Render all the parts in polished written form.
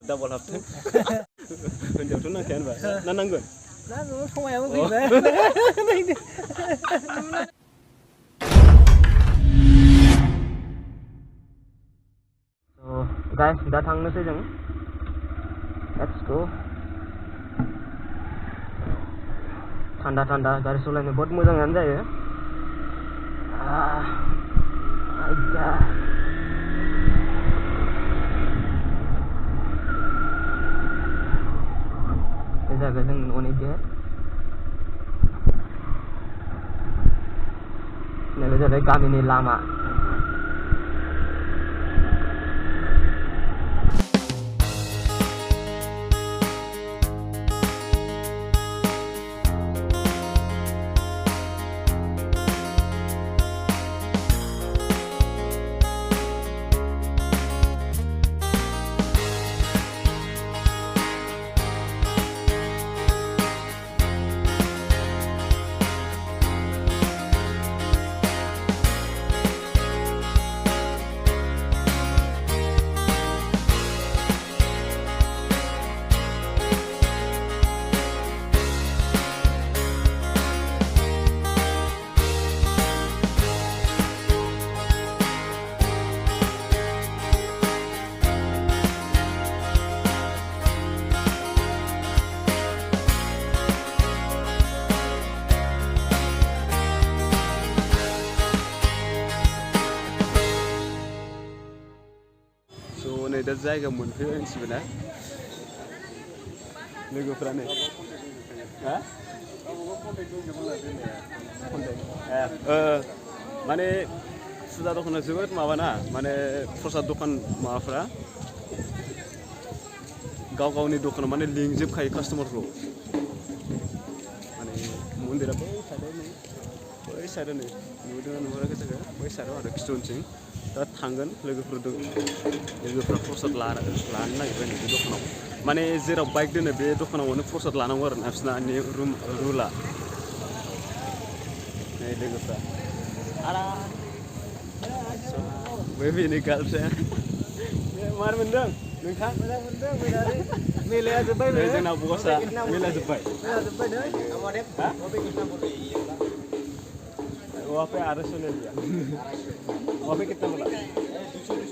Double haften. Hiनजावथ' नांखाया होनबा ना नांगोन? नांगौ समायाबो फैबाय। Guys, दा थांनोसै जों. Let's go. थान्दा गारि सालायनो बहुत मोजाङानो जायो. आइया. बे जाबाय जोंनि न'नि गेट. नैबे जाबाय गामिनि लामा. नै दा जायगा मोनफैबाय मिथिबायना लोगोफ्रानो हा माने फुजा दखाना जोबोद माबाना माने प्रसाद दखान माबाफ्रा गावनि दखानाव माने लिंजोबखायो कास्टमारखौ माने मन्दिरा बै साइडआव नै नुदोंना नुहराखै जोङो बै साइडआव आरो खिथुउनथिं दा थांगोन लोगोफ्रा प्रसाद लानो नागिरबाय बे दखानाव माने जेराव बाइक दोनो बे दखानावनो प्रसाद लानांगौ आरो ना बिसोरना रुला नै लोगोफ्रा बेनि गार्लफ्रेन्ड मार मोनदों नोंथां मोजां मोनदों फैनानै मेलाया जोब्बाय जोंना बसा मेला जोब्बाय वहाँ पे 800 ले लिया वहाँ पे कितना बोला 200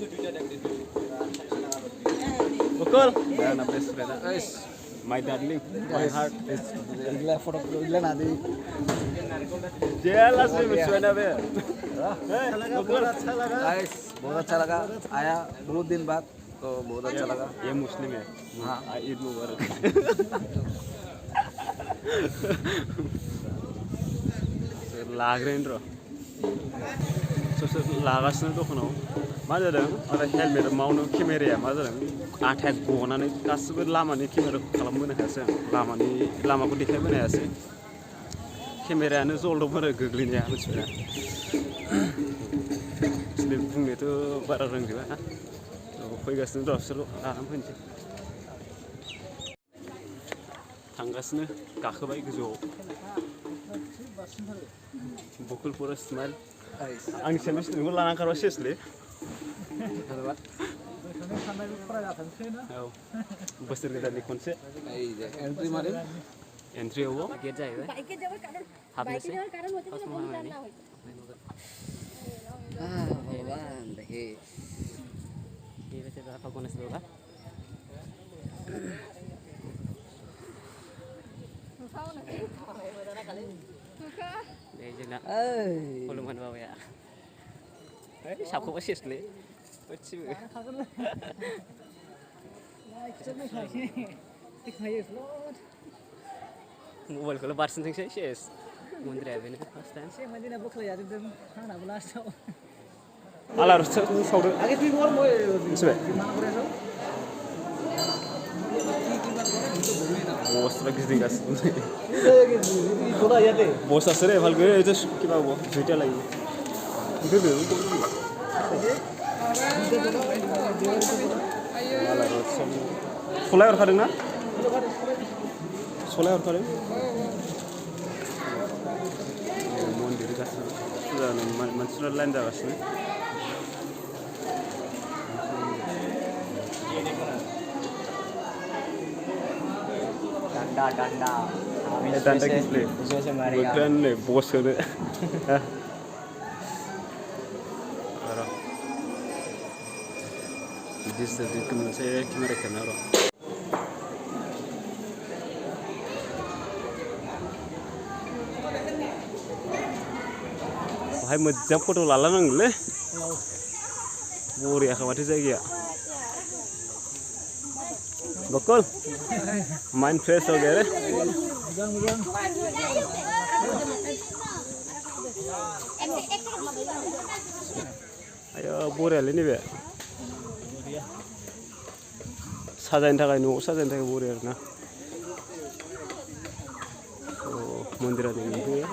Bukul na best friend my darling my heart is इगला फोटो इगला ना दे jealous में सुना बे बहुत अच्छा लगा गाइस बहुत अच्छा लगा आया बहुत दिन बाद तो बहुत अच्छा लगा ये मुस्लिम है हाँ ईद मुबारक लाग्रेन र सोर लागासिनो दखानाव मा जादों आरो हेलमेट मावनो केमेराया मा जादों आथाया गनानै गासिबो लामानि केमेराखौ खालामबोनो हायासै लामाखौ देखायबोनो हायासै केमेरायानो जलदोंमोन आरो गोग्लैनाया मिथिबायना बिसोर बुंनोथ' बारा रोंजोबा फैगासिनो र' बिसोर लानानै फैनोसै थांगासिनो गाखोबाय गोजौआव बुकुल पुरा स्माइल आंनि सेमिस्टारखौ लानानै खारबा सेसलै औ बोसोर गोदाननि खनसे एंट्री मारे एंट्री अबाव गेट जाहैबाय हाबनोसै भगवान देखे ये वैसे तो कौन से होगा दे जोंना खुलुमगोन बाबाया साबखौबा सेसलै मबाइलखौल' बारसिनथोंसै सेस मन्दिरा बेनो फार्स्ट टाइम से मन्दिरा बोख्लायजाजोबदों आंनाबो लास्टआव आलारु सावदो मिथिबाय बसफ्रा गिदिंगासिनो बसआसो रे भालगो एसे किबा दुइटा लायो आलारु सलाय हरखादों ना सलाय हरखादों मन्दिर गासिबो फुजा मानसिफ्रा लाइन जागासिनो Danda. Danda kisle. Usus maringa. Bukan nih bos ini. Jadi sedikit kemudian saya kemarin kenal. Wahai macam foto lala nanggule. Buri ya khawatir saya. Betul. Mind fresh हो गया रे. Ayo buri ini be. 사자인 다가 있는 사자인 다가 buri na. Oh, mondir ada ini.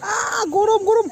Ah, gorom.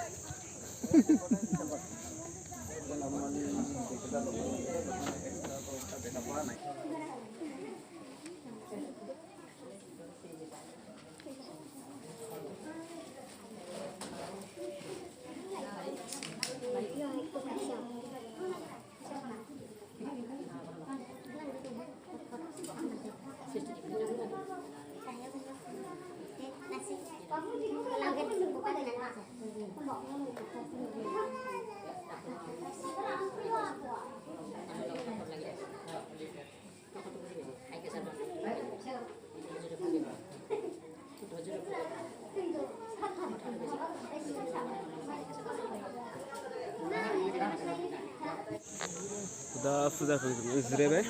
Udah sudah kan zrebe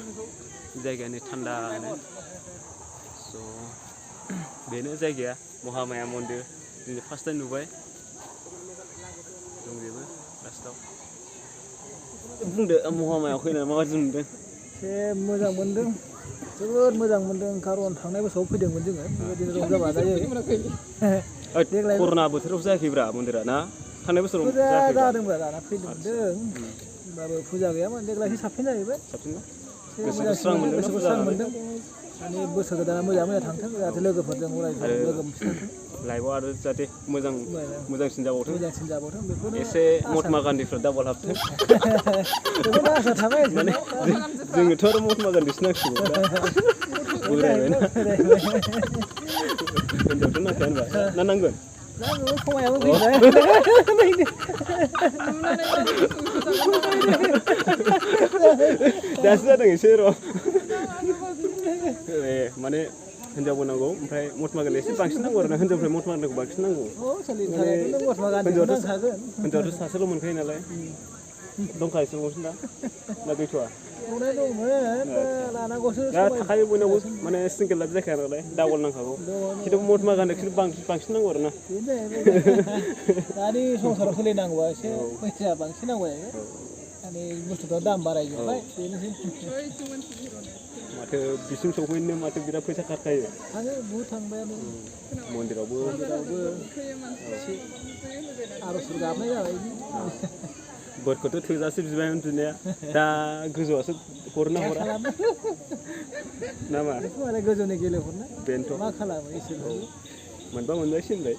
जायगानि थान्दा so बेनो जायगाया महामाया मन्दिर दिनै first time नुबाय दं बेबो लास्टआव बुंदो महामायाव फैनानै माबायदि मोनदों एसे मोजां मोनदों जोबोद मोजां मोनदों खारन थांनाय बोसोराव फैदोंमोन जोङो बेबायदिनो रंजा बाजायै देग्लाय कर'ना बोथोराव जायाखैब्रा मन्दिरा ना थांनाय बोसोराव जादोंब्रा दाना फैनो मोनदों होमबाबो फुजा गैयामोन देग्लायसो साबसिन जाहैबाय साबसिन गोसोखौ स्रां मोनदों माने बोसोर गोदाना मोजाङै थांथों जाहाथे लोगोफोरजों अरायबो लोगो मोनफिनथों लाइफआव आरो जाहाथे मोजांसिन जाबावथों बेखौनो एसे महात्मा गान्धीफ्रा डाबल हाबथों बेखौनो आसा थाबाय माने जोङोथ' आरो महात्मा गान्धीसो नांसिगौ दा बुरायबायना हिनजावथ' नांखाया होनबा ना नांगोन नांगौ समायाबो फैबाय दासो जादों एसे र' माने हिनजावबो नांगौ ओमफ्राय महात्मा गान्धी एसे बांसिन नांगौ आरो ना हिनजावनिफ्राय महात्मा गान्धीखौ बांसिन नांगौ हिनजावथ' सासेल' मोनखायो नालाय दंखायोसो बांसिन दा ना गैथ'वा दा थाखायो बयनावबो माने सिंगेल लाइफ जाखाया नालाय डाबल नांखागौ खिन्थु महात्मा गान्धीखौ बांसिन नांगौ आरो ना दानि संसाराव सोलिनांगौबा एसे फैसा बांसिन नांगौ जायो माने बुस्थुफ्रा दाम बारायजोब्बाय बेनोसै माथो बिसिम सौफैनो माथो बिराद फैसा खारखायो थाङो बुहुद थांबायानो मन्दिरावबो आर'जफोर गाबनाय जाबाय बोरखौथ' थोजासे बिबायमोन बिनाया दा गोजौआसो हरना हरा नामा गोजौनि गेलेहरना बेनोथ' मा खालामो एसेबो मोनबा मोनबायसो होनबाय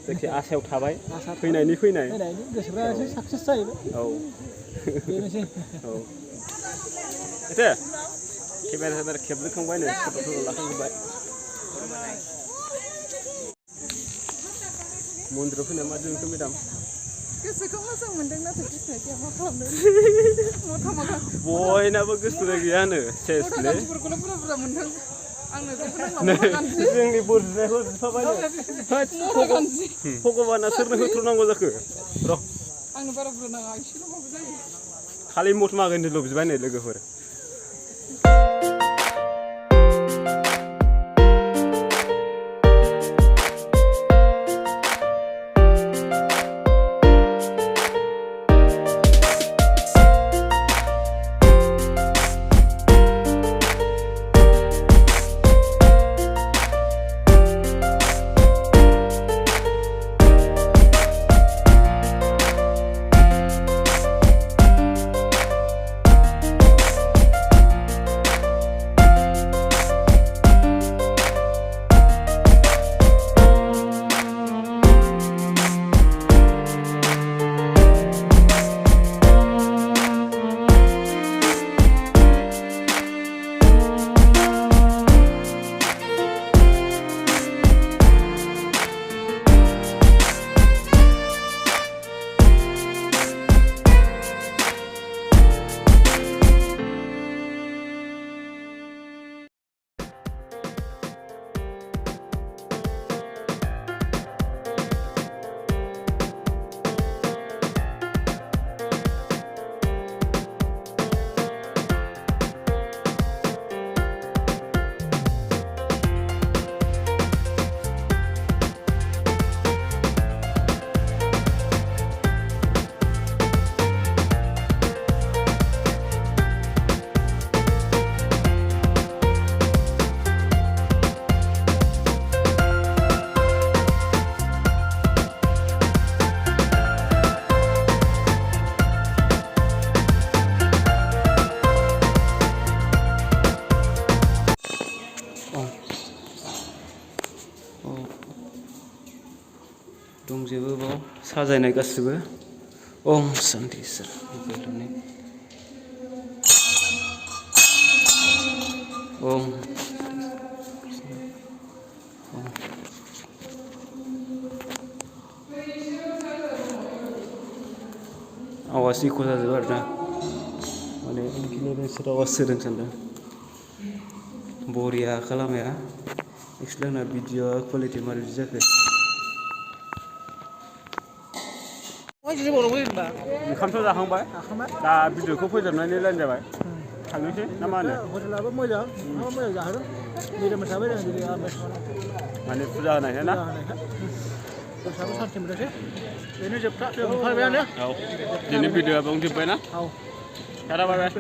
जायखिया आसायाव थाबाय फैनायनि गोसोफ्रा एसे साक्सेस जाहैबाय औ बेनोसै औ एसे केमेरा खेबजोबखांबाय नै फट'फोर लाखांजोब्बाय मन्दिराव फैनाय मा जोंथ' मेदाम गोसोखौ मोजां मोनदों नाथाय गोसोआ गैया मा खालामनो बयनाबो गोसोआ गैयानो सेसले मानसिफोरखौनो बुरजा बुरजा मोनदों आंनो जोंनि बोर बिनायखौ बिफाबाय भगबाना सोरनो होथ्र'नांगौ जाखो र' आंनो बारा बुरजा नाङा एसेल'बाबो जायो खालि महात्मा गान्धील' बिबाय नै लोगोफोर साजायनाय गासिबो ओम शान्ति इसोर ओम आवाज इक' जाजोबो आरोना माने ओंखायनो नोंसोर आवाज होदों सानदों बरिया खालामाया एक्सुवेलि आंना भिडिअ कुवालिटि माबायदि जाखो ओंखामथ' जाखांबाय दा भिडिअखौ फोजोबनायनि लाइन जाबाय थांनोसै ना मा होनो हटेलाबो मोजां मोजां जाहोदों निरामिस जाबाय जों दिनै माने फुजा होनायखाय ना गोसोआबो सान्थि मोनदोंसै बेनो जोबथा जों ओंखारबायानो औ दिनै भिडिअआ बावनो जोब्बाय ना औ टाटा बाय बाय